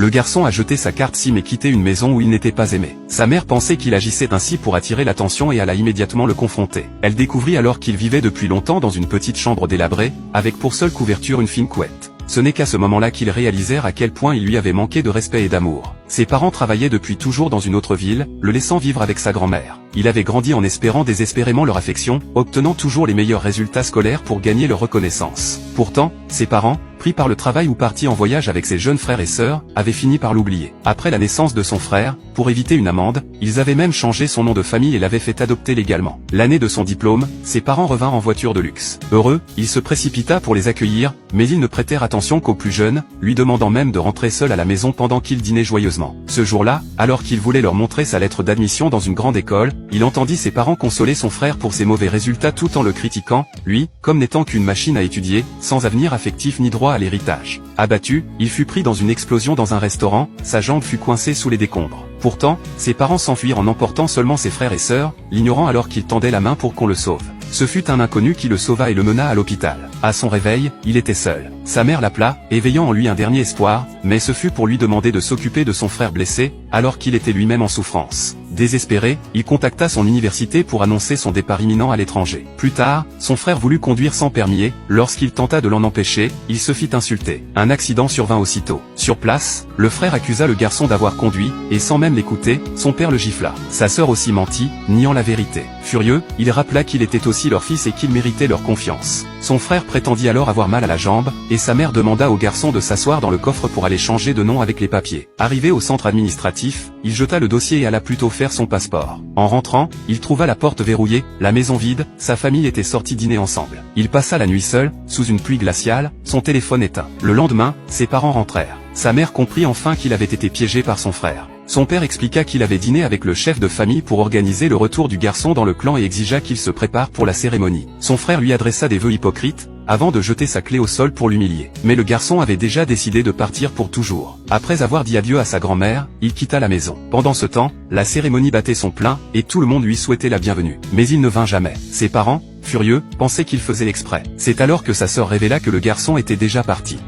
Le garçon a jeté sa carte SIM et quitté une maison où il n'était pas aimé. Sa mère pensait qu'il agissait ainsi pour attirer l'attention et alla immédiatement le confronter. Elle découvrit alors qu'il vivait depuis longtemps dans une petite chambre délabrée, avec pour seule couverture une fine couette. Ce n'est qu'à ce moment-là qu'ils réalisèrent à quel point il lui avait manqué de respect et d'amour. Ses parents travaillaient depuis toujours dans une autre ville, le laissant vivre avec sa grand-mère. Il avait grandi en espérant désespérément leur affection, obtenant toujours les meilleurs résultats scolaires pour gagner leur reconnaissance. Pourtant, ses parents, pris par le travail ou partis en voyage avec ses jeunes frères et sœurs, avaient fini par l'oublier. Après la naissance de son frère, pour éviter une amende, ils avaient même changé son nom de famille et l'avaient fait adopter légalement. L'année de son diplôme, ses parents revinrent en voiture de luxe. Heureux, il se précipita pour les accueillir, mais ils ne prêtèrent attention qu'au plus jeune, lui demandant même de rentrer seul à la maison pendant qu'il dînait joyeusement. Ce jour-là, alors qu'il voulait leur montrer sa lettre d'admission dans une grande école, il entendit ses parents consoler son frère pour ses mauvais résultats tout en le critiquant, lui, comme n'étant qu'une machine à étudier, sans avenir affectif ni droit à l'héritage. Abattu, il fut pris dans une explosion dans un restaurant, sa jambe fut coincée sous les décombres. Pourtant, ses parents s'enfuirent en emportant seulement ses frères et sœurs, l'ignorant alors qu'il tendait la main pour qu'on le sauve. Ce fut un inconnu qui le sauva et le mena à l'hôpital. À son réveil, il était seul. Sa mère l'appela, éveillant en lui un dernier espoir, mais ce fut pour lui demander de s'occuper de son frère blessé, alors qu'il était lui-même en souffrance. Désespéré, il contacta son université pour annoncer son départ imminent à l'étranger. Plus tard, son frère voulut conduire sans permis. Lorsqu'il tenta de l'en empêcher, il se fit insulter. Un accident survint aussitôt. Sur place, le frère accusa le garçon d'avoir conduit, et sans même l'écouter, son père le gifla. Sa sœur aussi mentit, niant la vérité. Furieux, il rappela qu'il était aussi leur fils et qu'il méritait leur confiance. Son frère prétendit alors avoir mal à la jambe, et sa mère demanda au garçon de s'asseoir dans le coffre pour aller changer de nom avec les papiers. Arrivé au centre administratif, il jeta le dossier et alla plutôt faire son passeport. En rentrant, il trouva la porte verrouillée, la maison vide, sa famille était sortie dîner ensemble. Il passa la nuit seul, sous une pluie glaciale, son téléphone éteint. Le lendemain, ses parents rentrèrent. Sa mère comprit enfin qu'il avait été piégé par son frère. Son père expliqua qu'il avait dîné avec le chef de famille pour organiser le retour du garçon dans le clan et exigea qu'il se prépare pour la cérémonie. Son frère lui adressa des vœux hypocrites, avant de jeter sa clé au sol pour l'humilier. Mais le garçon avait déjà décidé de partir pour toujours. Après avoir dit adieu à sa grand-mère, il quitta la maison. Pendant ce temps, la cérémonie battait son plein, et tout le monde lui souhaitait la bienvenue. Mais il ne vint jamais. Ses parents, furieux, pensaient qu'il faisait exprès. C'est alors que sa sœur révéla que le garçon était déjà parti.